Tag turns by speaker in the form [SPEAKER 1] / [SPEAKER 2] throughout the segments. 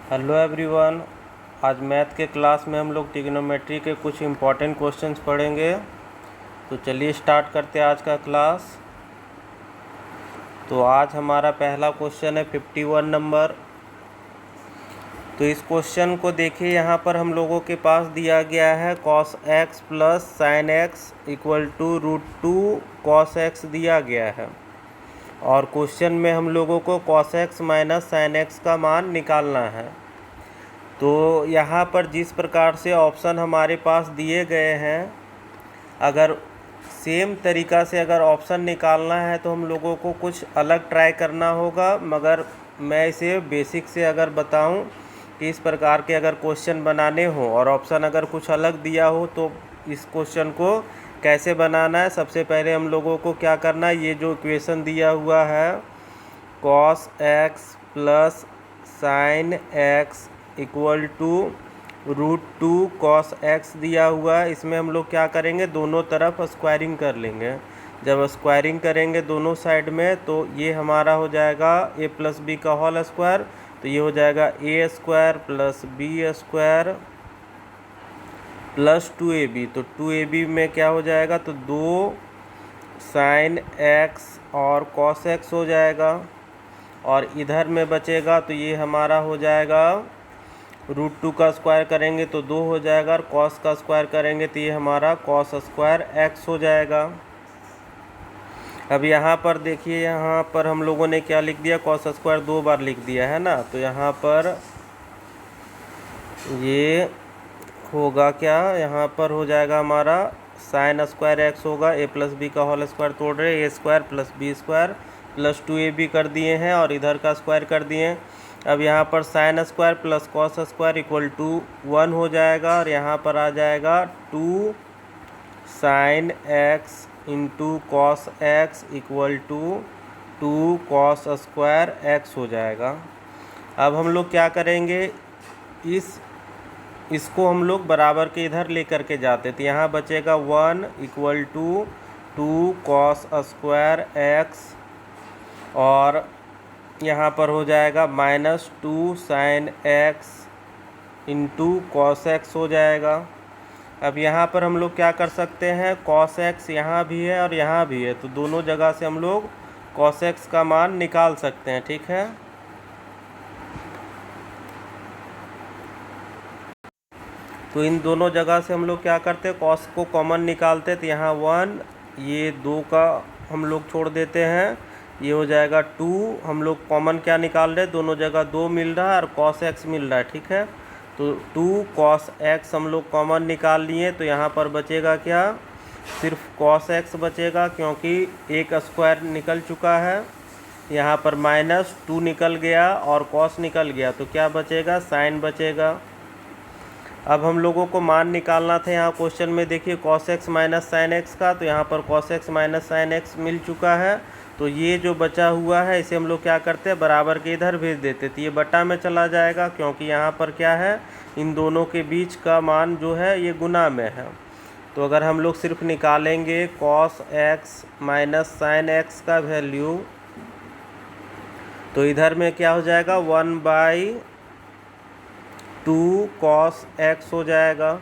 [SPEAKER 1] Hello everyone. आज math के class में हम लोग ट्रिग्नोमेट्री के कुछ इम्पोर्टेंट क्वेश्चंस पढ़ेंगे। तो चलिए स्टार्ट करते हैं आज का क्लास। तो आज हमारा पहला क्वेश्चन है 51 नंबर। तो इस क्वेश्चन को देखिए, यहाँ पर हम लोगों के पास दिया गया है cos x plus sin x equal to √2 cos x दिया गया है, और क्वेश्चन में हम लोगों को cos x minus sin x का मान निकालना है। तो यहाँ पर जिस प्रकार से ऑप्शन हमारे पास दिए गए हैं, अगर सेम तरीक़ा से अगर ऑप्शन निकालना है तो हम लोगों को कुछ अलग ट्राई करना होगा। मगर मैं इसे बेसिक से अगर बताऊं कि इस प्रकार के अगर क्वेश्चन बनाने हो और ऑप्शन अगर कुछ अलग दिया हो तो इस क्वेश्चन को कैसे बनाना है। सबसे पहले हम लोगों को क्या करना है, ये जो इक्वेशन दिया हुआ है cos x plus sin x equal to √2 cos x दिया हुआ है, इसमें हम लोग क्या करेंगे, दोनों तरफ स्क्वायरिंग कर लेंगे। जब स्क्वायरिंग करेंगे दोनों साइड में तो ये हमारा हो जाएगा a प्लस बी का होल स्क्वायर। तो ये हो जाएगा a square plus b square plus 2ab। तो 2ab में क्या हो जाएगा, तो 2 sin x और cos x हो जाएगा, और इधर में बचेगा तो ये हमारा हो जाएगा √2 का स्क्वायर करेंगे तो 2 हो जाएगा, और cos का स्क्वायर करेंगे तो ये हमारा cos स्क्वायर x हो जाएगा। अब यहाँ पर देखिए, यहाँ पर हम लोगों ने क्या लिख दिया, cos स्क्वायर 2 बार लिख दिया है ना। तो यहाँ पर ये होगा क्या, यहाँ पर हो जाएगा हमारा sin स्क्वायर x होगा, a प्लस बी का होल स्क्वायर तोड़ रहे, a square plus B square plus 2ab कर दिए हैं और इधर का स्क्वायर कर दिए हैं। अब यहाँ पर sin square plus cos square equal to 1 हो जाएगा, और यहाँ पर आ जाएगा 2 sin x into cos x equal to 2 cos square x हो जाएगा। अब हम लोग क्या करेंगे, इसको हम लोग बराबर के इधर लेकर के जाते, तो यहाँ बचेगा 1 equal to 2 cos square x, और यहाँ पर हो जाएगा -2 sin x into cos x हो जाएगा। अब यहाँ पर हम लोग क्या कर सकते हैं, cos x यहाँ भी है और यहाँ भी है, तो दोनों जगह से हम लोग cos x का मान निकाल सकते हैं। ठीक है, तो इन दोनों जगह से हम लोग क्या करते हैं, cos को कॉमन निकालते, तो यहाँ 1, ये 2 का हम लोग छोड़ देते हैं, ये हो जाएगा 2। हम लोग कॉमन क्या निकाल रहे हैं, दोनों जगह 2 मिल रहा है और cos x मिल रहा है। ठीक है, तो 2 cos x हम लोग कॉमन निकाल लिए, तो यहाँ पर बचेगा क्या, सिर्फ cos x बचेगा, क्योंकि एक स्क्वायर निकल चुका है। यहाँ पर -2 निकल गया और cos निकल गया, तो क्या बचेगा, sin बचेगा। अब हम लोगों को मान निकालना था यहाँ क्वेश्चन में, देखिए cos x minus sin x का, तो यहाँ पर cos x minus sin x मिल चुका है। तो ये जो बचा हुआ है इसे हम लोग क्या करते हैं, बराबर के इधर भेज देते, तो ये बटा में चला जाएगा, क्योंकि यहाँ पर क्या है, इन दोनों के बीच का मान जो है ये गुना में है। तो अगर हम लोग सिर्फ निकालेंगे cos x minus sin x का वैल्यू, तो इधर में क्या हो जाएगा, 1/2 cos x हो जाएगा।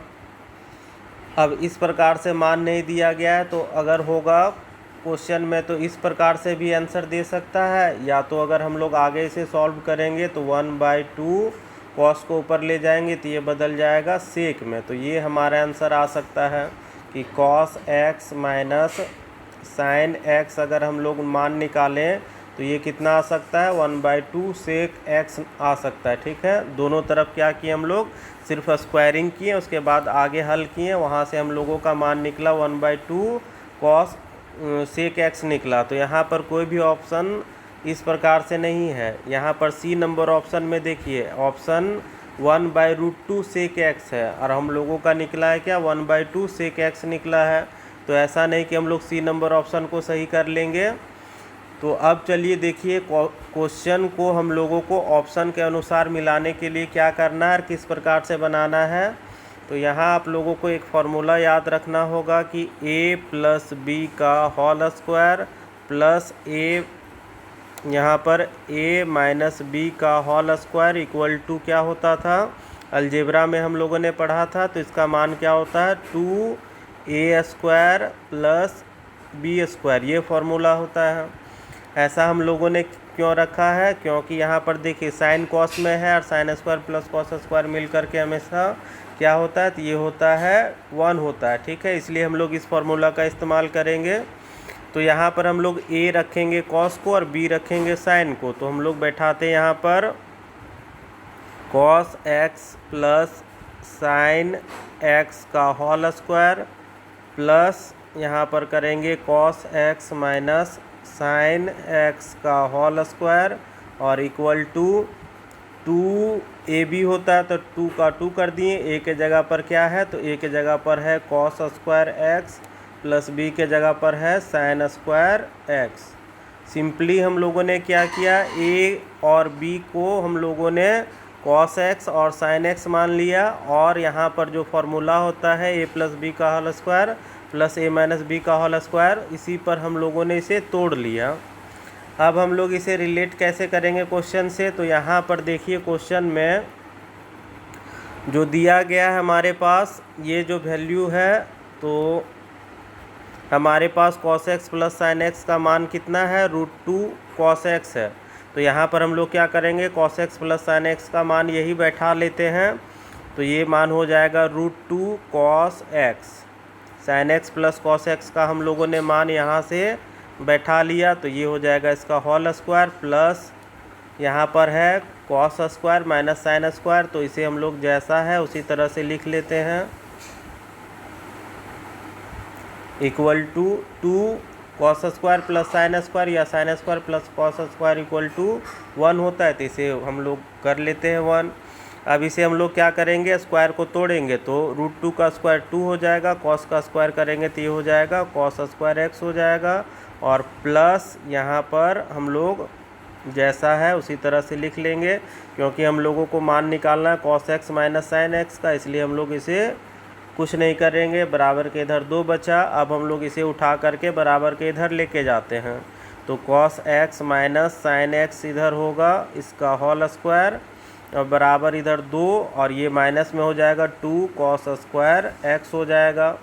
[SPEAKER 1] अब इस प्रकार से मान नहीं दिया गया है, तो अगर होगा क्वेश्चन में तो इस प्रकार से भी आंसर दे सकता है, या तो अगर हम लोग आगे इसे सॉल्व करेंगे तो 1/2 cos को ऊपर ले जाएंगे तो ये बदल जाएगा सेक में। तो ये हमारा आंसर आ सकता है कि cos x minus sin x अगर हम लोग मान निकालें तो ये कितना आ सकता है, 1/2 सेक x आ सकता है। ठीक है, दोनों तरफ क्या किए हम लोग, सिर्फ स्क्वायरिंग किए, उसके बाद आगे हल किए, वहाँ से हम लोगों का मान निकला 1/2 cos सेक x निकला। तो यहाँ पर कोई भी ऑप्शन इस प्रकार से नहीं है। यहाँ पर सी नंबर ऑप्शन में देखिए, ऑप्शन 1/√2 सेक x है, और हम लोगों का निकला है क्या, 1/2 सेक x निकला है। तो ऐसा नहीं कि हम लोग सी नंबर ऑप्शन को सही कर लेंगे। तो अब चलिए देखिए, क्वेश्चन को हम लोगों को ऑप्शन के अनुसार मिलाने के लिए क्या करना है और किस प्रकार से बनाना है। तो यहाँ आप लोगों को एक फार्मूला याद रखना होगा कि a प्लस बी का होल स्क्वायर प्लस a यहाँ पर a माइनस बी का होल स्क्वायर इक्वल टू क्या होता था, अलजेब्रा में हम लोगों ने पढ़ा था, तो इसका मान क्या होता है 2a square plus B square, ये फॉर्मूला होता है। ऐसा हम लोगों ने क्यों रखा है, क्योंकि यहाँ पर देखिए साइन कॉस में है और sine square plus cos square मिल करके हमेशा क्या होता है, तो ये होता है 1 होता है, ठीक है। इसलिए हम लोग इस फॉर्मूला का इस्तेमाल करेंगे। तो यहाँ पर हम लोग a रखेंगे कॉस को और b रखेंगे साइन को, तो हम लोग बैठाते हैं यहाँ पर cos x plus sine x का होल स्क्वायर प्लस यहाँ पर करेंगे cos x minus sine x का होल स्क्वायर और इक्वल टू 2ab होता है, तो 2 का 2 कर दिए, a के जगह पर क्या है, तो a के जगह पर है cos square x plus b के जगह पर है साइन स्क्वायर एक्स। सिंपली हम लोगों ने क्या किया, a और b को हम लोगों ने कॉस एक्स और साइन एक्स मान लिया, और यहाँ पर जो फॉर्मूला होता है a प्लस बी का whole square plus a minus b का होल स्क्वायर, इसी पर हम लोगों ने इसे तोड़ लिया। अब हम लोग इसे रिलेट कैसे करेंगे क्वेश्चन से, तो यहाँ पर देखिए क्वेश्चन में जो दिया गया है हमारे पास ये जो वैल्यू है, तो हमारे पास cos x plus sine x का मान कितना है, √2 cos x है। तो यहाँ पर हम लोग क्या करेंगे, cos x plus sine x का मान यही बैठा लेते हैं, तो ये मान हो जाएगा √2 cos x। Sine x plus cos x का हम लोगों ने मान यहाँ से बैठा लिया, तो ये हो जाएगा इसका होल स्क्वायर प्लस यहाँ पर है cos square minus sine square, तो इसे हम लोग जैसा है उसी तरह से लिख लेते हैं, equal to 2 cos square plus sine square या sine square plus cos square equal to 1 होता है, तो इसे हम लोग कर लेते हैं 1। अब इसे हम लोग क्या करेंगे, स्क्वायर को तोड़ेंगे, तो √2 का स्क्वायर 2 हो जाएगा, कॉस का स्क्वायर करेंगे तो ये हो जाएगा कॉस स्क्वायर एक्स हो जाएगा, और प्लस यहाँ पर हम लोग जैसा है उसी तरह से लिख लेंगे, क्योंकि हम लोगों को मान निकालना है cos x minus sine x का, इसलिए हम लोग इसे कुछ नहीं करेंगे। बराबर के इधर 2 बचा, अब हम लोग इसे उठा करके बराबर के इधर लेके जाते हैं, तो cos x minus sine x इधर होगा इसका होल स्क्वायर और बराबर इधर 2, और ये माइनस में हो जाएगा 2 कॉस स्क्वायर एक्स हो जाएगा।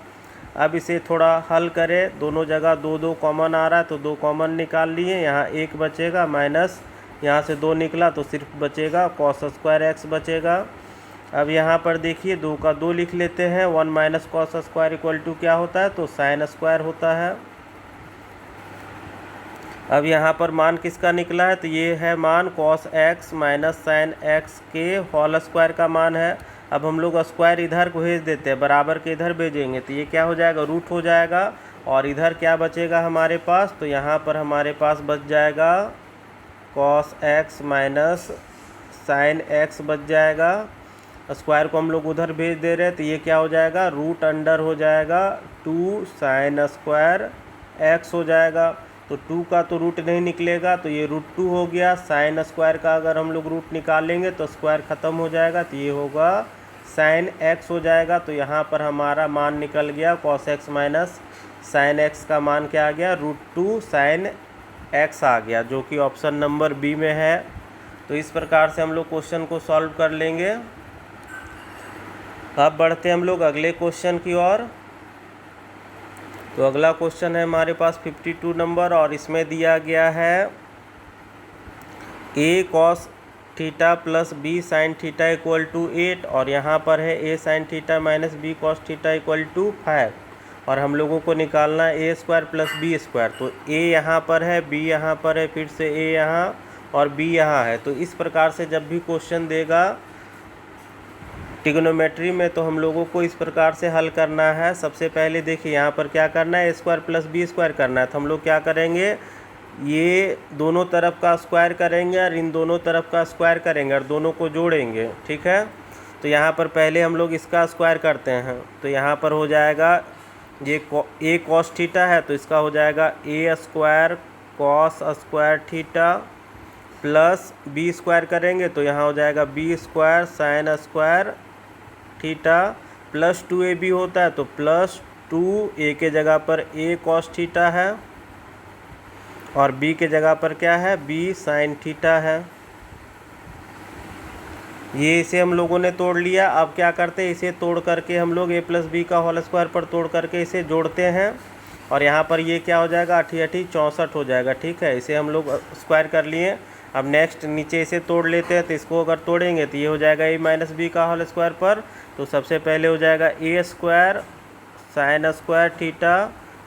[SPEAKER 1] अब इसे थोड़ा हल करें, दोनों जगह 2 2 कॉमन आ रहा है, तो 2 कॉमन निकाल लिए, यहाँ 1 बचेगा माइनस यहाँ से 2 निकला, तो सिर्फ बचेगा कॉस स्क्वायर एक्स बचेगा। अब यहाँ पर देखिए 2 का 2 लिख लेते हैं, 1 minus cos square equal to क्या होता है, तो साइन स्क्वायर होता है। अब यहाँ पर मान किसका निकला है, तो ये है मान cos x minus sine x के होल स्क्वायर का मान है। अब हम लोग स्क्वायर इधर को भेज देते हैं, बराबर के इधर भेजेंगे, तो ये क्या हो जाएगा, रूट हो जाएगा, और इधर क्या बचेगा हमारे पास, तो यहाँ पर हमारे पास बच जाएगा cos x minus sine x बच जाएगा। स्क्वायर को हम लोग उधर भेज दे रहे हैं, तो ये क्या हो जाएगा, रूट अंडर हो जाएगा 2 साइन स्क्वायर एक्स हो जाएगा। तो 2 का तो रूट नहीं निकलेगा, तो ये √2 हो गया। साइन स्क्वायर का अगर हम लोग रूट निकालेंगे तो स्क्वायर ख़त्म हो जाएगा, तो ये होगा साइन एक्स हो जाएगा। तो यहाँ पर हमारा मान निकल गया cos x minus sine x का मान क्या आ गया, √2 साइन एक्स आ गया, जो कि ऑप्शन नंबर बी में है। तो इस प्रकार से हम लोग क्वेश्चन को सॉल्व कर लेंगे। अब बढ़ते हम लोग अगले क्वेश्चन की ओर। तो अगला क्वेश्चन है हमारे पास 52 नंबर, और इसमें दिया गया है a cos theta plus b sine theta equal to 8, और यहाँ पर है a sine theta minus b cos theta equal to 5, और हम लोगों को निकालना है a square plus b square. तो a यहाँ पर है, b यहाँ पर है, फिर से a यहाँ और b यहाँ है। तो इस प्रकार से जब भी क्वेश्चन देगा ट्रिग्नोमेट्री में, तो हम लोगों को इस प्रकार से हल करना है। सबसे पहले देखिए यहाँ पर क्या करना है, a square plus b square करना है, तो हम लोग क्या करेंगे, ये दोनों तरफ का स्क्वायर करेंगे और इन दोनों तरफ का स्क्वायर करेंगे और दोनों को जोड़ेंगे, ठीक है। तो यहाँ पर पहले हम लोग इसका स्क्वायर करते हैं, तो यहाँ पर हो जाएगा ये a cos थीटा है, तो इसका हो जाएगा a square cos square theta plus b square करेंगे, तो यहाँ हो जाएगा b square sine square theta plus 2ab होता है, तो प्लस 2 a के जगह पर a cos थीटा है, और b के जगह पर क्या है, b साइन थीटा है। ये इसे हम लोगों ने तोड़ लिया। अब क्या करते हैं, इसे तोड़ करके हम लोग a प्लस बी का होल स्क्वायर पर तोड़ करके इसे जोड़ते हैं और यहाँ पर ये क्या हो जाएगा, 8 64 हो जाएगा। ठीक है, इसे हम लोग स्क्वायर कर लिए। अब नेक्स्ट नीचे इसे तोड़ लेते हैं, तो इसको अगर तोड़ेंगे तो ये हो जाएगा a माइनस बी का होल स्क्वायर पर। तो सबसे पहले हो जाएगा a square sine square theta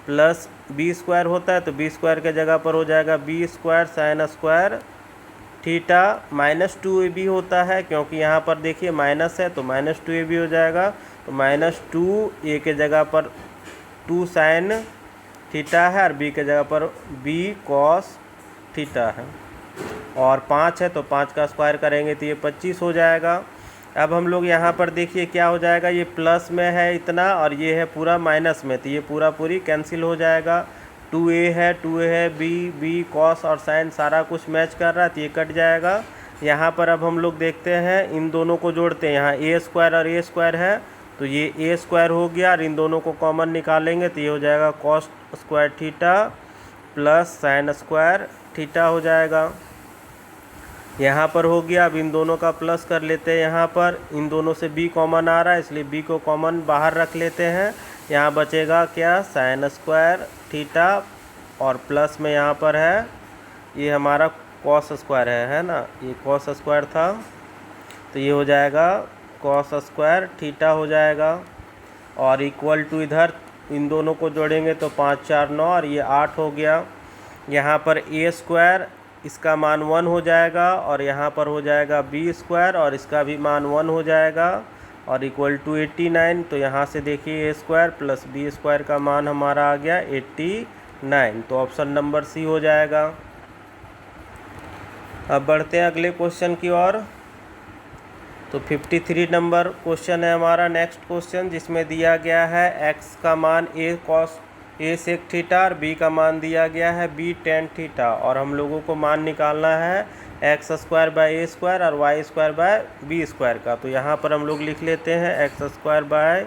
[SPEAKER 1] plus B square होता है, तो बी स्क्वायर के जगह पर हो जाएगा B square sine square theta minus 2ab होता है, क्योंकि यहाँ पर देखिए माइनस है तो माइनस 2ab हो जाएगा। तो माइनस 2a के जगह पर 2 साइन थीटा है और b के जगह पर b कॉस थीटा है। और 5 है तो 5 का स्क्वायर करेंगे तो ये 25 हो जाएगा। अब हम लोग यहाँ पर देखिए क्या हो जाएगा, ये प्लस में है इतना और ये है पूरा माइनस में, तो ये पूरा पूरी कैंसिल हो जाएगा। 2a है b कॉस और साइन सारा कुछ मैच कर रहा है तो ये कट जाएगा। यहाँ पर अब हम लोग देखते हैं, इन दोनों को जोड़ते हैं। यहाँ a स्क्वायर और a स्क्वायर है तो ये a स्क्वायर हो गया और इन दोनों को कॉमन निकालेंगे तो ये हो जाएगा cos square theta plus sine square theta हो जाएगा। यहाँ पर हो गया। अब इन दोनों का प्लस कर लेते हैं। यहाँ पर इन दोनों से b कॉमन आ रहा है इसलिए b को कॉमन बाहर रख लेते हैं। यहाँ बचेगा क्या, साइन स्क्वायर थीटा और प्लस में यहाँ पर है ये हमारा कॉस स्क्वायर है ना, ये कॉस स्क्वायर था तो ये हो जाएगा कॉस स्क्वायर थीटा हो जाएगा। और इक्वल टू इधर इन दोनों को जोड़ेंगे तो 5 4 9 और ये 8 हो गया। यहाँ पर a स्क्वायर इसका मान 1 हो जाएगा और यहाँ पर हो जाएगा b स्क्वायर और इसका भी मान 1 हो जाएगा और इक्वल टू 89। तो यहाँ से देखिए a square plus b square का मान हमारा आ गया 89, तो ऑप्शन नंबर सी हो जाएगा। अब बढ़ते हैं अगले क्वेश्चन की ओर। तो 53 नंबर क्वेश्चन है हमारा नेक्स्ट क्वेश्चन, जिसमें दिया गया है x का मान a cos a sec theta और b का मान दिया गया है b टेन थीटा और हम लोगों को मान निकालना है x square by A square और Y square by B square का। तो यहाँ पर हम लोग लिख लेते हैं X square by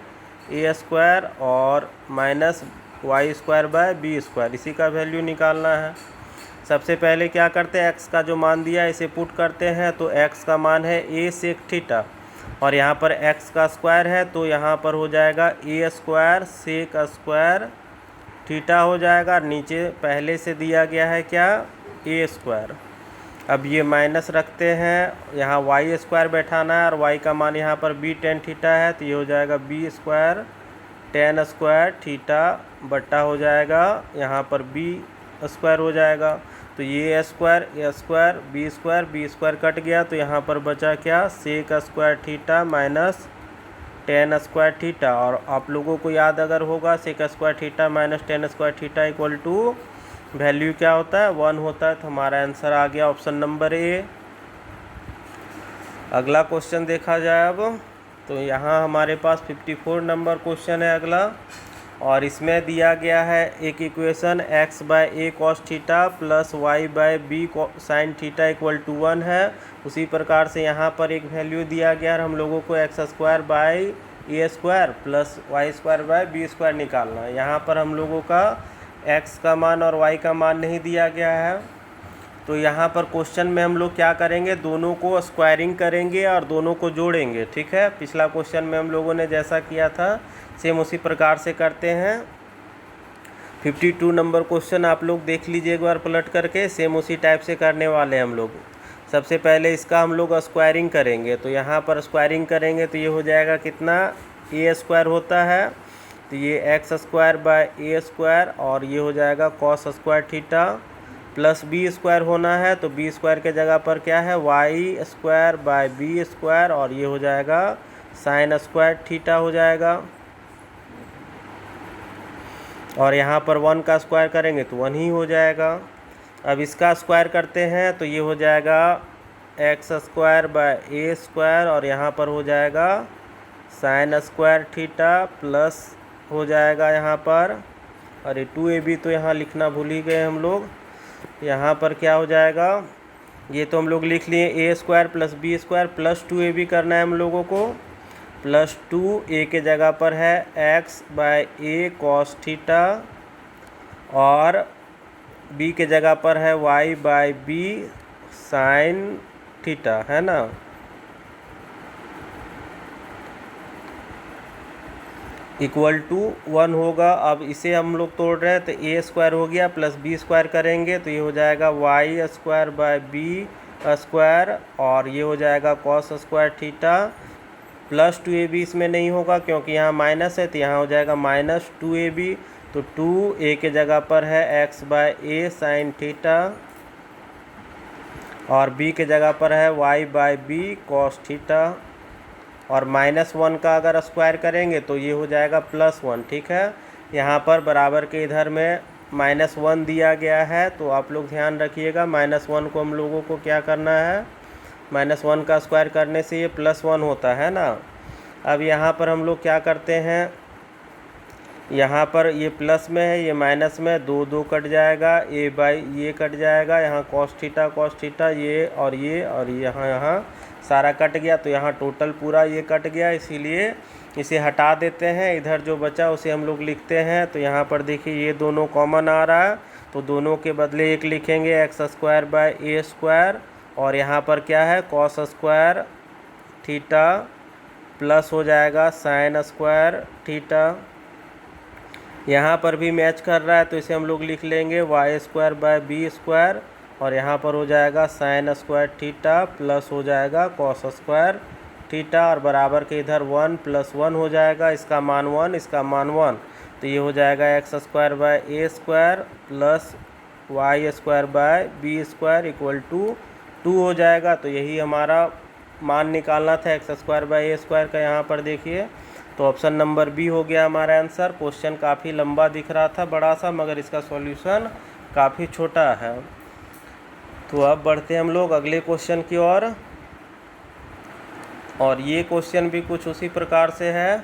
[SPEAKER 1] A square और minus Y square by B square, इसी का वैल्यू निकालना है। सबसे पहले क्या करते हैं, x का जो मान दिया है इसे पुट करते हैं। तो x का मान है a सेक थीटा और यहाँ पर x का स्क्वायर है तो यहाँ पर हो जाएगा a square sec square theta हो जाएगा। नीचे पहले से दिया गया है क्या, a स्क्वायर। अब ये माइनस रखते हैं, यहाँ वाई स्क्वायर बैठाना है और y का मान यहाँ पर b टेन थीटा है तो ये हो जाएगा b square ten square theta बट्टा हो जाएगा यहाँ पर b स्क्वायर हो जाएगा। तो ये स्क्वायर बी स्क्वायर कट गया तो यहाँ पर बचा क्या, sec square theta minus tan square theta. और आप लोगों को याद अगर होगा sec square theta minus tan square theta equal to value क्या होता है, 1 होता है। तो हमारा आंसर आ गया ऑप्शन नंबर ए। अगला क्वेश्चन देखा जाए अब। तो यहाँ हमारे पास 54 नंबर क्वेश्चन है अगला और इसमें दिया गया है एक equation x by a cos theta plus y by b sine theta equal to 1 है। उसी प्रकार से यहाँ पर एक वैल्यू दिया गया और हम लोगों को x square by A square plus y square by B square निकालना है। यहाँ पर हम लोगों का x का मान और y का मान नहीं दिया गया है तो यहाँ पर क्वेश्चन में हम लोग क्या करेंगे, दोनों को स्क्वायरिंग करेंगे और दोनों को जोड़ेंगे। ठीक है, पिछला क्वेश्चन में हम लोगों ने जैसा किया था सेम उसी प्रकार से करते हैं। 52 नंबर क्वेश्चन आप लोग देख लीजिए एक बार पलट करके, सेम उसी टाइप से करने वाले हैं हम लोग। सबसे पहले इसका हम लोग स्क्वायरिंग करेंगे तो यहाँ पर स्क्वायरिंग करेंगे तो ये हो जाएगा कितना, ए स्क्वायर होता है तो ये x square by A square और ये हो जाएगा cos square theta plus B square होना है तो बी स्क्वायर के जगह पर क्या है, y square by B square और ये हो जाएगा साइन स्क्वायर थीटा हो जाएगा। और यहाँ पर 1 का स्क्वायर करेंगे तो 1 ही हो जाएगा। अब इसका स्क्वायर करते हैं तो ये हो जाएगा x square by A square और यहाँ पर हो जाएगा साइन स्क्वायर थीटा प्लस हो जाएगा यहाँ पर, अरे 2ab तो यहाँ लिखना भूल ही गए हम लोग। यहाँ पर क्या हो जाएगा, ये तो हम लोग लिख लिए A square plus B square plus 2ab करना है हम लोगों को, प्लस 2a के जगह पर है x by a cos theta और बी के जगह पर है y by b sine theta, है ना। इक्वल टू 1 होगा। अब इसे हम लोग तोड़ रहे हैं तो ए स्क्वायर हो गया प्लस बी स्क्वायर करेंगे तो ये हो जाएगा y square by B square, और ये हो जाएगा cos square theta plus 2ab। इसमें नहीं होगा क्योंकि यहाँ माइनस है तो यहाँ हो जाएगा माइनस 2ab। तो 2a के जगह पर है x by a sine theta और b के जगह पर है y by b cos theta, और -1 का अगर स्क्वायर करेंगे तो ये हो जाएगा +1। ठीक है, यहाँ पर बराबर के इधर में -1 दिया गया है तो आप लोग ध्यान रखिएगा। -1 को हम लोगों को क्या करना है, -1 का स्क्वायर करने से ये +1 होता है ना। अब यहाँ पर हम लोग क्या करते हैं, यहाँ पर ये प्लस में है ये माइनस में, 2 2 कट जाएगा, ए बाई ये कट जाएगा, यहाँ कॉस थीटा ये और यहाँ सारा कट गया तो यहाँ टोटल पूरा ये कट गया, इसीलिए इसे हटा देते हैं। इधर जो बचा उसे हम लोग लिखते हैं। तो यहाँ पर देखिए ये दोनों कॉमन आ रहा है तो दोनों के बदले एक लिखेंगे x square by A square, और यहाँ पर क्या है कॉस स्क्वायर थीटा प्लस हो जाएगा साइन स्क्वायर थीटा। यहाँ पर भी मैच कर रहा है तो इसे हम लोग लिख लेंगे y square by B square, और यहाँ पर हो जाएगा साइन स्क्वायर थीटा प्लस हो जाएगा कॉस स्क्वायर थीटा, और बराबर के इधर 1 + 1 हो जाएगा, इसका मान 1 इसका मान 1। तो ये हो जाएगा x square by A square plus y square by B square equal to 2 हो जाएगा। तो यही हमारा मान निकालना था x square by A square का। यहाँ पर देखिए तो ऑप्शन नंबर बी हो गया हमारा आंसर। क्वेश्चन काफ़ी लंबा दिख रहा था, बड़ा सा, मगर इसका सॉल्यूशन काफ़ी छोटा है। तो अब बढ़ते हैं हम लोग अगले क्वेश्चन की ओर, और ये क्वेश्चन भी कुछ उसी प्रकार से है।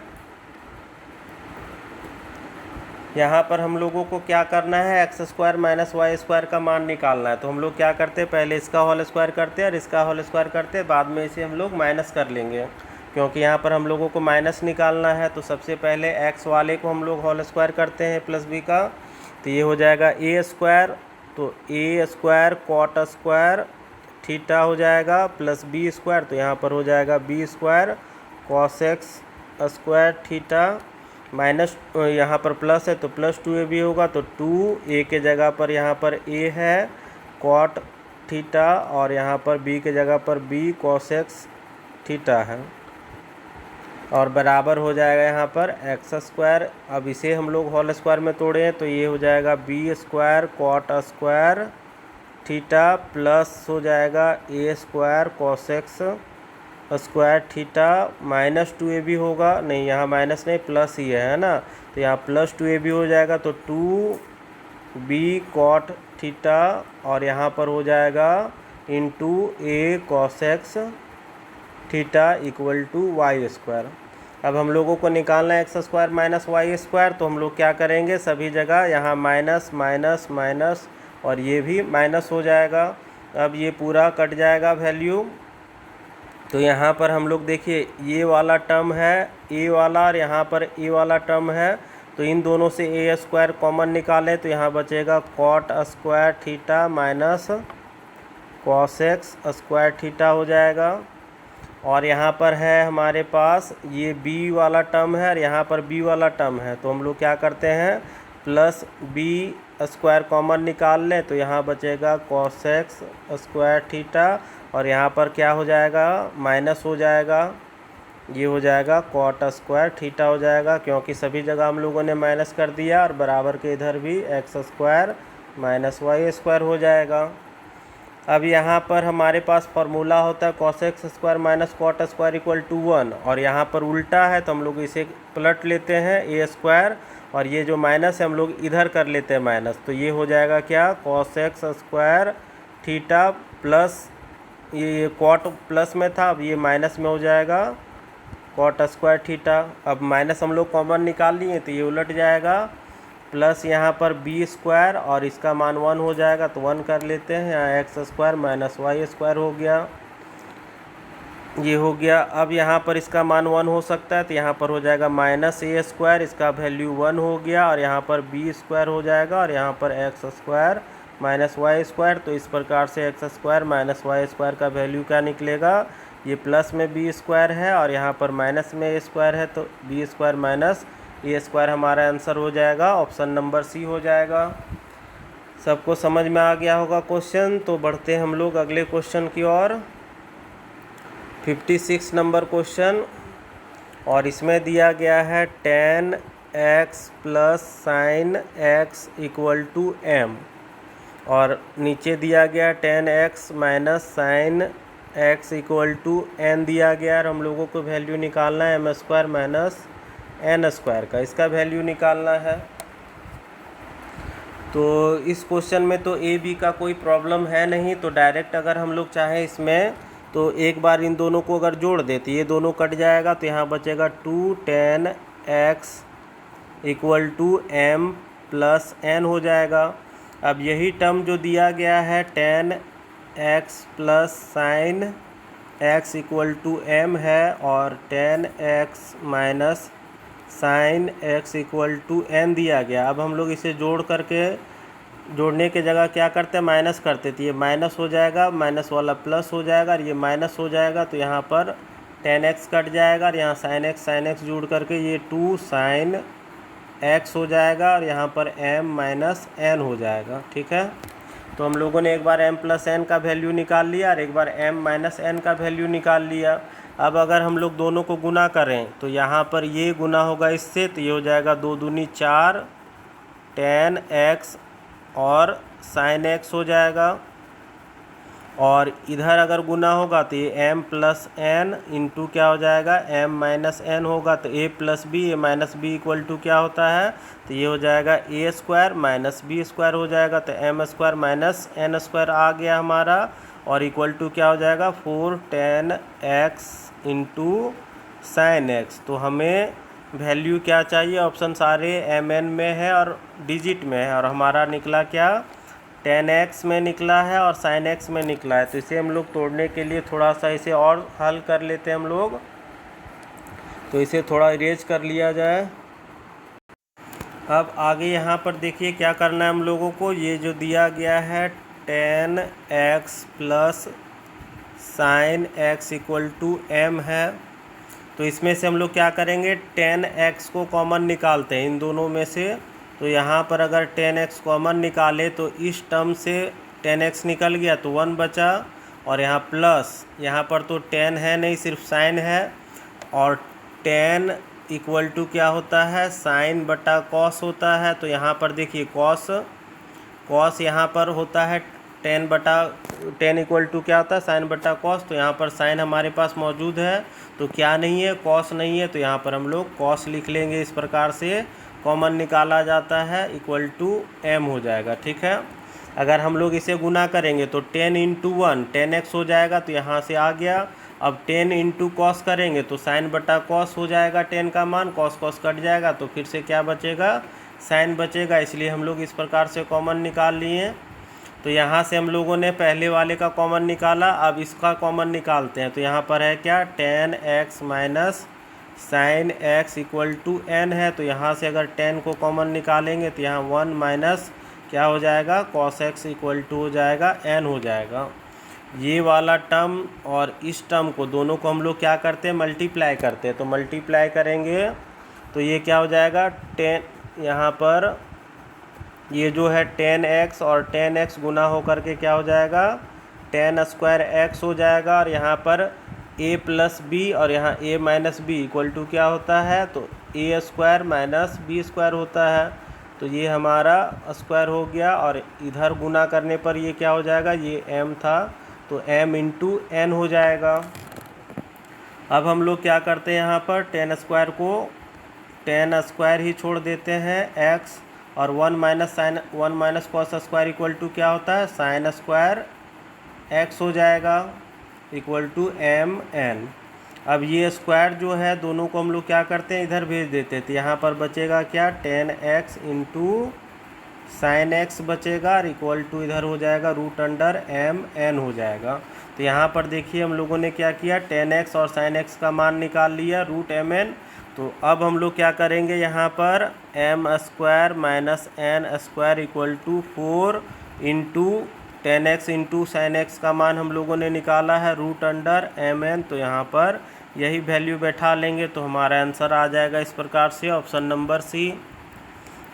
[SPEAKER 1] यहाँ पर हम लोगों को क्या करना है, x square minus Y square का मान निकालना है। तो हम लोग क्या करते हैं, पहले इसका होल स्क्वायर करते हैं और इसका होल स्क्वायर करते हैं, बाद में इसे हम लोग माइनस कर लेंगे क्योंकि यहाँ पर हम लोगों को माइनस निकालना है। तो सबसे पहले एक्स वाले को हम लोग होल स्क्वायर करते हैं प्लस बी का, तो ये हो जाएगा ए स्क्वायर, तो ए स्क्वायर कॉट स्क्वायर थीटा हो जाएगा प्लस बी स्क्वायर, तो यहाँ पर हो जाएगा B square cos x square theta minus यहाँ पर प्लस है तो प्लस 2ab होगा, तो 2a के जगह पर यहाँ पर a है कॉट थीटा और यहाँ पर b के जगह पर b कॉस एक्स थीटा है, और बराबर हो जाएगा यहाँ पर एक्स स्क्वायर। अब इसे हम लोग होल स्क्वायर में तोड़े हैं तो ये हो जाएगा B square cot square theta plus हो जाएगा A square cos x square theta minus 2ab होगा, नहीं यहाँ माइनस नहीं प्लस ही है ना, तो यहाँ प्लस 2ab हो जाएगा, तो 2b कॉट थीटा और यहाँ पर हो जाएगा into a cos x theta equal to y square. अब हम लोगों को निकालना है x square minus Y square, तो हम लोग क्या करेंगे, सभी जगह यहाँ माइनस माइनस माइनस और ये भी माइनस हो जाएगा। अब ये पूरा कट जाएगा वैल्यू, तो यहाँ पर हम लोग देखिए ये वाला टर्म है ए वाला और यहाँ पर ए वाला टर्म है, तो इन दोनों से ए स्क्वायर कॉमन निकालें तो यहाँ बचेगा cot square theta minus cos x square theta हो जाएगा। और यहाँ पर है हमारे पास ये बी वाला टर्म है और यहाँ पर बी वाला टर्म है, तो हम लोग क्या करते हैं प्लस बी स्क्वायर कॉमन निकाल लें, तो यहाँ बचेगा कॉस एक्स स्क्वायर थीटा और यहाँ पर क्या हो जाएगा माइनस हो जाएगा, ये हो जाएगा कॉट स्क्वायर थीटा हो जाएगा क्योंकि सभी जगह हम लोगों ने माइनस कर दिया, और बराबर के इधर भी x square minus Y square हो जाएगा। अब यहाँ पर हमारे पास फार्मूला होता है cos x square minus cot square equal to 1, और यहाँ पर उल्टा है तो हम लोग इसे पलट लेते हैं ए स्क्वायर, और ये जो माइनस है हम लोग इधर कर लेते हैं माइनस, तो ये हो जाएगा क्या cos x square theta plus ये कॉट प्लस में था अब ये माइनस में हो जाएगा कॉट स्क्वायर थीटा। अब माइनस हम लोग कॉमन निकाल लिए तो ये उलट जाएगा, प्लस यहाँ पर बी स्क्वायर और इसका मान 1 हो जाएगा तो 1 कर लेते हैं, यहाँ x square minus Y square हो गया, ये हो गया। अब यहाँ पर इसका मान 1 हो सकता है तो यहाँ पर हो जाएगा माइनस ए स्क्वायर, इसका वैल्यू 1 हो गया, और यहाँ पर बी स्क्वायर हो जाएगा और यहाँ पर x square minus Y square, तो इस प्रकार से x square minus Y square का वैल्यू क्या निकलेगा, ये प्लस में बी स्क्वायर है और यहाँ पर माइनस में ए स्क्वायर है, तो बी स्क्वायर माइनस ए स्क्वायर हमारा आंसर हो जाएगा, ऑप्शन नंबर सी हो जाएगा। सबको समझ में आ गया होगा क्वेश्चन। तो बढ़ते हम लोग अगले क्वेश्चन की ओर। 56 नंबर क्वेश्चन, और इसमें दिया गया है tan x plus sine x equal to m, और नीचे दिया गया tan x minus sine x equal to n दिया गया, और हम लोगों को वैल्यू निकालना है m square minus N square का, इसका वैल्यू निकालना है। तो इस क्वेश्चन में तो ए बी का कोई प्रॉब्लम है नहीं, तो डायरेक्ट अगर हम लोग चाहें इसमें तो एक बार इन दोनों को अगर जोड़ देते, ये दोनों कट जाएगा, तो यहाँ बचेगा 2 tan x equal to m plus n हो जाएगा। अब यही टर्म जो दिया गया है tan x plus sine x equal to m है, और tan x minus sine x equal to n दिया गया। अब हम लोग इसे जोड़ने के जगह क्या करते हैं, माइनस करते, तो ये माइनस हो जाएगा, माइनस वाला प्लस हो जाएगा, और ये माइनस हो जाएगा, तो यहाँ पर tan x कट जाएगा, और यहाँ साइन x जोड़ करके ये 2 साइन x हो जाएगा, और यहाँ पर m माइनस एन हो जाएगा। ठीक है, तो हम लोगों ने एक बार m प्लस एन का वैल्यू निकाल लिया और एक बार m माइनस एन का वैल्यू निकाल लिया। अब अगर हम लोग दोनों को गुना करें तो यहाँ पर ये गुना होगा इससे, तो ये हो जाएगा 2 दूनी 4 tan x और साइन x हो जाएगा, और इधर अगर गुना होगा तो ये m प्लस एन इंटू क्या हो जाएगा, m माइनस एन होगा, तो a plus B, A minus B equal to क्या होता है, तो ये हो जाएगा A square minus B square हो जाएगा, तो m square minus N square आ गया हमारा, और इक्वल टू क्या हो जाएगा 4 tan x into sine x. तो हमें वैल्यू क्या चाहिए, ऑप्शन सारे mn में है और डिजिट में है, और हमारा निकला क्या, tan x में निकला है और sin x में निकला है। तो इसे हम लोग तोड़ने के लिए थोड़ा सा इसे और हल कर लेते हैं हम लोग, तो इसे थोड़ा इरेज कर लिया जाए। अब आगे यहाँ पर देखिए क्या करना है हम लोगों को, ये जो दिया गया है tan x plus sine x equal to m है, तो इसमें से हम लोग क्या करेंगे, tan x को कॉमन निकालते हैं इन दोनों में से। तो यहाँ पर अगर tan x कॉमन निकाले तो इस टर्म से tan x निकल गया तो 1 बचा, और यहाँ प्लस, यहाँ पर तो tan है नहीं सिर्फ साइन है, और tan इक्वल टू क्या होता है, साइन बटा कॉस होता है। तो यहाँ पर देखिए कॉस यहाँ पर होता है tan इक्वल टू क्या होता है, साइन बटा कॉस, तो यहाँ पर साइन हमारे पास मौजूद है, तो क्या नहीं है, कॉस नहीं है, तो यहाँ पर हम लोग कॉस लिख लेंगे। इस प्रकार से कॉमन निकाला जाता है, इक्वल टू m हो जाएगा। ठीक है, अगर हम लोग इसे गुना करेंगे तो 10 इंटू 1 10 x हो जाएगा, तो यहाँ से आ गया। अब 10 इंटू कॉस करेंगे तो साइन बटा कॉस हो जाएगा, 10 का मान, कॉस कट जाएगा, तो फिर से क्या बचेगा, साइन बचेगा, इसलिए हम लोग इस प्रकार से कॉमन निकाल लिए। तो यहाँ से हम लोगों ने पहले वाले का कॉमन निकाला, अब इसका कॉमन निकालते हैं। तो यहाँ पर है क्या, tan x minus sine x equal to n है, तो यहाँ से अगर 10 को कॉमन निकालेंगे तो यहाँ 1 माइनस क्या हो जाएगा, cos x इक्वल टू हो जाएगा n हो जाएगा। ये वाला टर्म और इस टर्म को दोनों को हम लोग क्या करते हैं, मल्टीप्लाई करते हैं। तो मल्टीप्लाई करेंगे तो ये क्या हो जाएगा, 10, यहाँ पर ये जो है tan x और tan x गुना हो करके क्या हो जाएगा, tan स्क्वायर x हो जाएगा, और यहाँ पर a प्लस बी और यहाँ a minus B equal to क्या होता है, तो a square minus B square होता है। तो ये हमारा स्क्वायर हो गया, और इधर गुना करने पर ये क्या हो जाएगा, ये m था तो m इंटू एन हो जाएगा। अब हम लोग क्या करते हैं, यहाँ पर tan स्क्वायर को tan स्क्वायर ही छोड़ देते हैं x, और 1 minus cos square equal to क्या होता है, साइन स्क्वायर x हो जाएगा, इक्वल टू एम एन। अब ये स्क्वायर जो है दोनों को हम लोग क्या करते हैं, इधर भेज देते हैं, तो यहाँ पर बचेगा क्या, tan x into sine x बचेगा, और इक्वल टू इधर हो जाएगा रूट अंडर एम एन हो जाएगा। तो यहाँ पर देखिए हम लोगों ने क्या किया, tan x और साइन x का मान निकाल लिया, रूट एम एन। तो अब हम लोग क्या करेंगे, यहाँ पर m square minus N square equal to 4 into 10x into sine x का मान हम लोगों ने निकाला है √अंडर तो यहाँ पर यही वैल्यू बैठा लेंगे तो हमारा आंसर आ जाएगा इस प्रकार से ऑप्शन नंबर सी।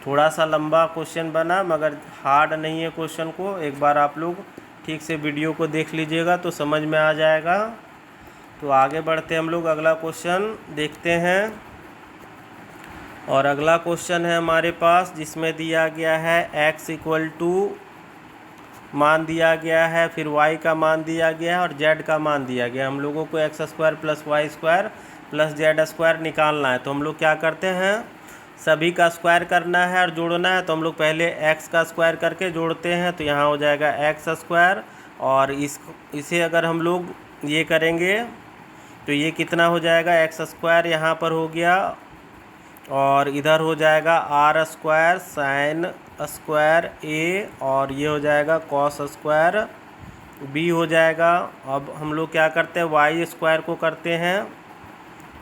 [SPEAKER 1] थोड़ा सा लंबा क्वेश्चन बना मगर हार्ड नहीं है क्वेश्चन को, एक बार आप लोग ठीक से वीडियो को देख लीजिएगा तो समझ में आ जाएगा। तो आगे बढ़ते हम लोग अगला क्वेश्चन देखते हैं। और अगला क्वेश्चन है हमारे पास जिसमें दिया गया है x इक्वल टू मान दिया गया है, फिर y का मान दिया गया है और z का मान दिया गया। हम लोगों को x² plus y² plus z² निकालना है। तो हम लोग क्या करते हैं, सभी का स्क्वायर करना है और जोड़ना है। तो हम लोग पहले x का स्क्वायर करके जोड़ते हैं तो यहाँ हो जाएगा x² और इसे अगर हम लोग ये करेंगे तो ये कितना हो जाएगा, x² यहाँ पर हो गया और इधर हो जाएगा r² साइन स्क्वायर a और ये हो जाएगा कॉस स्क्वायर b हो जाएगा। अब हम लोग क्या करते हैं, y² को करते हैं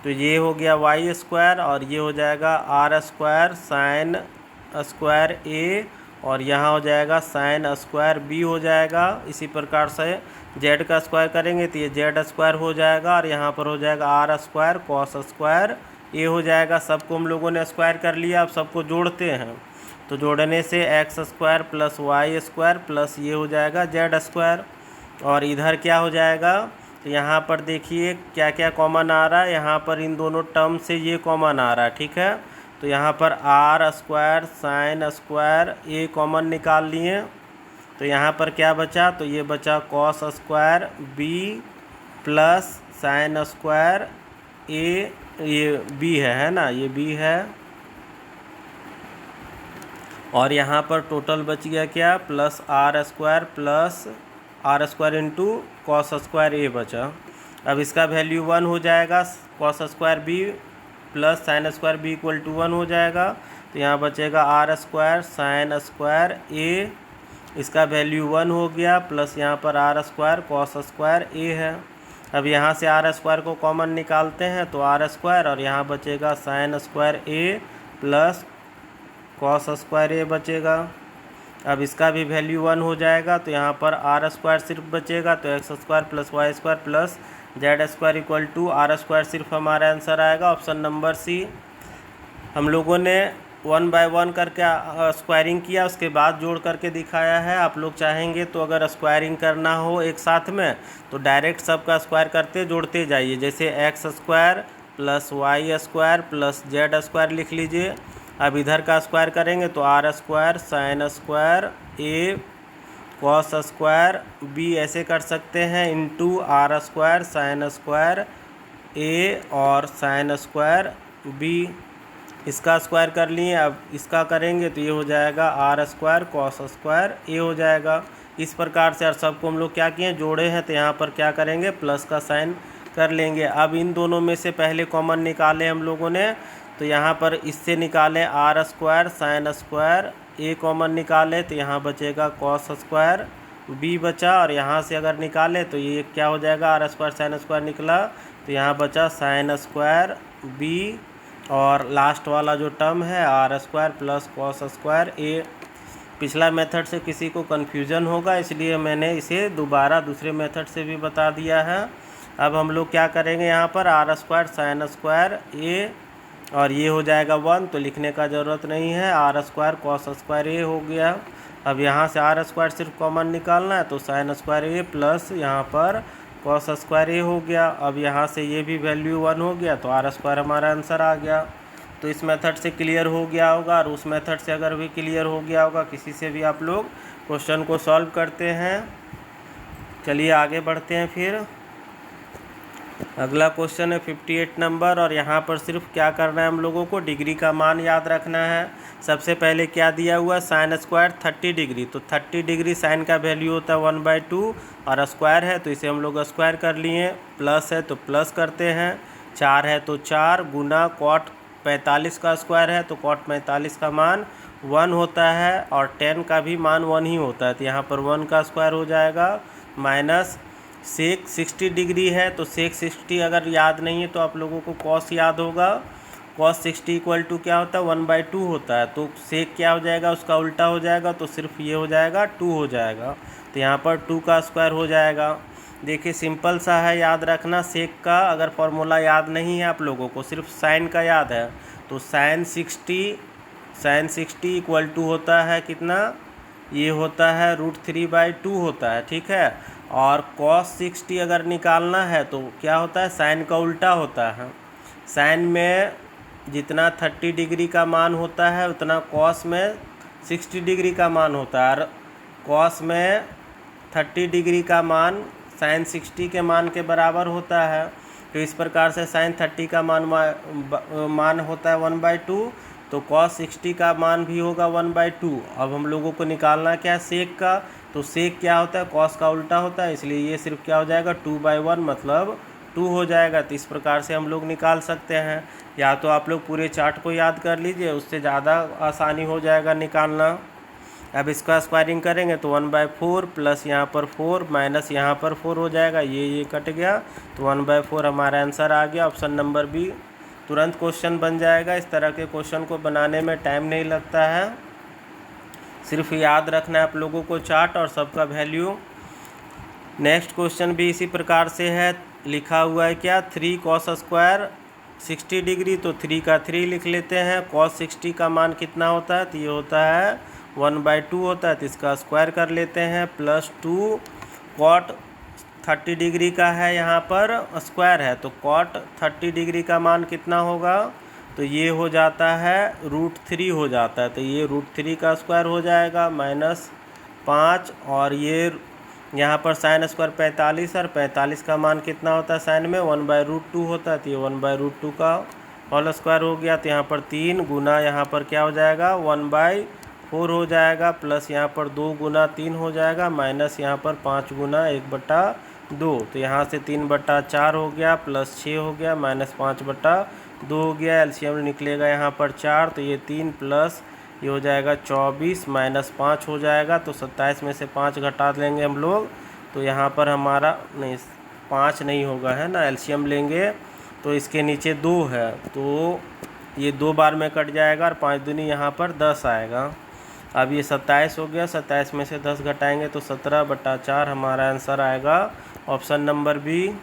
[SPEAKER 1] तो ये हो गया y² और ये हो जाएगा r² साइन स्क्वायर a और यहाँ हो जाएगा साइन स्क्वायर b हो जाएगा। इसी प्रकार से z का स्क्वायर करेंगे तो ये z² हो जाएगा और यहाँ पर हो जाएगा r² कॉस स्क्वायर a हो जाएगा। सबको हम लोगों ने स्क्वायर कर लिया, अब सबको जोड़ते हैं तो जोड़ने से x² प्लस y² प्लस ये हो जाएगा z² और इधर क्या हो जाएगा, तो यहाँ पर देखिए क्या क्या कॉमन आ रहा है, यहाँ पर इन दोनों टर्म से ये कॉमन आ रहा है, ठीक है। तो यहाँ पर r² sine square a common निकाल लिए तो यहाँ पर क्या बचा, तो ये बचा cos square b plus sine square a, ये b है ना, ये b है और यहाँ पर टोटल बच गया क्या, plus r² into cos square a बचा। अब इसका वैल्यू 1 हो जाएगा, cos square b plus sine square b equal to 1 हो जाएगा। तो यहाँ बचेगा r² साइन स्क्वायर a, इसका वैल्यू 1 हो गया प्लस यहाँ पर r² कॉस स्क्वायर a है। अब यहाँ से r² को कॉमन निकालते हैं तो r² और यहाँ बचेगा sign square a plus cos square a बचेगा। अब इसका भी वैल्यू 1 हो जाएगा तो यहाँ पर r² सिर्फ बचेगा तो x² plus y² plus z² equal to r² सिर्फ हमारा आंसर आएगा ऑप्शन नंबर सी। हम लोगों ने 1 बाय 1 करके स्क्वायरिंग किया, उसके बाद जोड़ करके दिखाया है। आप लोग चाहेंगे तो अगर स्क्वायरिंग करना हो एक साथ में तो डायरेक्ट सबका स्क्वायर करते जोड़ते जाइए, जैसे x² plus y² plus z² लिख लीजिए। अब इधर का स्क्वायर करेंगे तो r² sine square a cos square b ऐसे कर सकते हैं into r² sine square a और साइन स्क्वायर b, इसका स्क्वायर कर लिए। अब इसका करेंगे तो ये हो जाएगा r² कॉस स्क्वायर a हो जाएगा। इस प्रकार से और सबको हम लोग क्या किए, जोड़े हैं तो यहाँ पर क्या करेंगे, प्लस का साइन कर लेंगे। अब इन दोनों में से पहले कॉमन निकाले हम लोगों ने तो यहाँ पर इससे निकाले r² sine square a common निकाले तो यहाँ बचेगा कॉस स्क्वायर b बचा और यहाँ से अगर निकाले तो ये क्या हो जाएगा, r² साइन स्क्वायर निकला तो यहाँ बचा साइन स्क्वायर b और लास्ट वाला जो टर्म है r² plus cos square a। पिछला मेथड से किसी को कन्फ्यूजन होगा इसलिए मैंने इसे दोबारा दूसरे मेथड से भी बता दिया है। अब हम लोग क्या करेंगे, यहाँ पर r² साइन स्क्वायर a और ये हो जाएगा 1 तो लिखने का ज़रूरत नहीं है, r² कॉस स्क्वायर a हो गया। अब यहाँ से r² सिर्फ कॉमन निकालना है तो साइन स्क्वायर a प्लस यहाँ पर कॉस स्क्वायर a हो गया। अब यहाँ से ये भी वैल्यू 1 हो गया तो r² हमारा आंसर आ गया। तो इस मेथड से क्लियर हो गया होगा और उस मेथड से अगर भी क्लियर हो गया होगा, किसी से भी आप लोग क्वेश्चन को सॉल्व करते हैं। चलिए आगे बढ़ते हैं। फिर अगला क्वेश्चन है 58 नंबर और यहाँ पर सिर्फ क्या करना है, हम लोगों को डिग्री का मान याद रखना है। सबसे पहले क्या दिया हुआ, साइन स्क्वायर 30 डिग्री, तो 30 डिग्री साइन का वैल्यू होता है 1/2 और स्क्वायर है तो इसे हम लोग स्क्वायर कर लिए। प्लस है तो प्लस करते हैं, 4 है तो 4 गुना कॉट 45 का स्क्वायर है तो कॉट 45 का मान 1 होता है और 10 का भी मान 1 ही होता है तो यहाँ पर 1 का स्क्वायर हो जाएगा। माइनस सेक 60 डिग्री है तो सेक 60 अगर याद नहीं है तो आप लोगों को कॉस याद होगा, cos 60 इक्वल टू क्या होता है 1/2 होता है, तो सेक क्या हो जाएगा, उसका उल्टा हो जाएगा, तो सिर्फ ये हो जाएगा 2 हो जाएगा, तो यहाँ पर 2 का स्क्वायर हो जाएगा। देखिए सिंपल सा है, याद रखना सेक का अगर फॉर्मूला याद नहीं है आप लोगों को, सिर्फ साइन का याद है, तो साइन 60 इक्वल टू होता है कितना, ये होता है √3/2 होता है, ठीक है। और cos 60 अगर निकालना है तो क्या होता है, साइन का उल्टा होता है। साइन में जितना 30 डिग्री का मान होता है उतना cos में 60 डिग्री का मान होता है, और cos में 30 डिग्री का मान साइन 60 के मान के बराबर होता है। तो इस प्रकार से साइन 30 का मान होता है 1/2, तो cos 60 का मान भी होगा 1/2। अब हम लोगों को निकालना क्या है, सेक का, तो सेक क्या होता है, cos का उल्टा होता है, इसलिए ये सिर्फ क्या हो जाएगा 2/1 मतलब 2 हो जाएगा। तो इस प्रकार से हम लोग निकाल सकते हैं। या तो आप लोग पूरे चार्ट को याद कर लीजिए, उससे ज़्यादा आसानी हो जाएगा निकालना। अब इसका स्क्वायरिंग करेंगे तो 1/4 प्लस यहाँ पर 4 माइनस यहाँ पर 4 हो जाएगा, ये कट गया, तो 1/4 हमारा आंसर आ गया, ऑप्शन नंबर बी। तुरंत क्वेश्चन बन जाएगा। इस तरह के क्वेश्चन को बनाने में टाइम नहीं लगता है, सिर्फ याद रखना है आप लोगों को चार्ट और सबका वैल्यू। नेक्स्ट क्वेश्चन भी इसी प्रकार से है, लिखा हुआ है क्या, 3 cos स्क्वायर 60 डिग्री, तो 3 का 3 लिख लेते हैं। cos 60 का मान कितना होता है, तो ये होता है 1/2 होता है, तो इसका स्क्वायर कर लेते हैं, प्लस 2 cot 30 डिग्री का है, यहाँ पर स्क्वायर है, तो cot 30 डिग्री का मान कितना होगा, तो ये हो जाता है √3 हो जाता है, तो ये √3 का स्क्वायर हो जाएगा -5, और ये यहाँ पर साइन स्क्वायर 45 और 45 का मान कितना होता है साइन में 1/√2 होता है, तो ये 1/√2 का होल स्क्वायर हो गया। तो यहाँ पर 3 गुना यहाँ पर क्या हो जाएगा 1/4 हो जाएगा, प्लस यहाँ पर 2 गुना 3 हो जाएगा, माइनस यहाँ पर 5 गुना 1/2, तो यहाँ से 3/4 हो गया, प्लस 6 हो गया, माइनस 5/2 हो गया। एलसीएम निकलेगा यहाँ पर 4, तो ये 3 प्लस ये हो जाएगा 24 माइनस 5 हो जाएगा, तो 27 में से 5 घटा लेंगे हम लोग, तो यहाँ पर हमारा नहीं 5 नहीं होगा है ना, एलसीएम लेंगे तो इसके नीचे 2 है, तो ये 2 बार में कट जाएगा, और 5 दूनी यहाँ पर 10 आएगा। अब ये 27 हो गया, 27 में से 10 घटाएंगे तो 17/4 हमारा आंसर आएगा, option number b.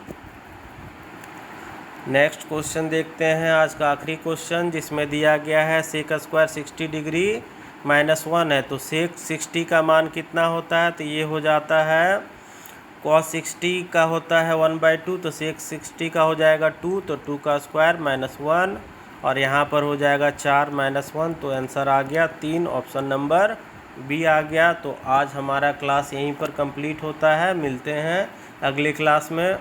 [SPEAKER 1] Next question देखते हैं, आज का आखिरी क्वेश्चन, जिसमें दिया गया है सेक स्क्वायर 60 डिग्री -1 है, तो सेक 60 का मान कितना होता है, तो ये हो जाता है cos 60 का होता है 1/2, तो सेक 60 का हो जाएगा 2, तो 2 का स्क्वायर -1, और यहाँ पर हो जाएगा 4 -1, तो आंसर आ गया 3, ऑप्शन नंबर बी आ गया। तो आज हमारा क्लास यहीं पर कंप्लीट होता है, मिलते हैं अगले क्लास में।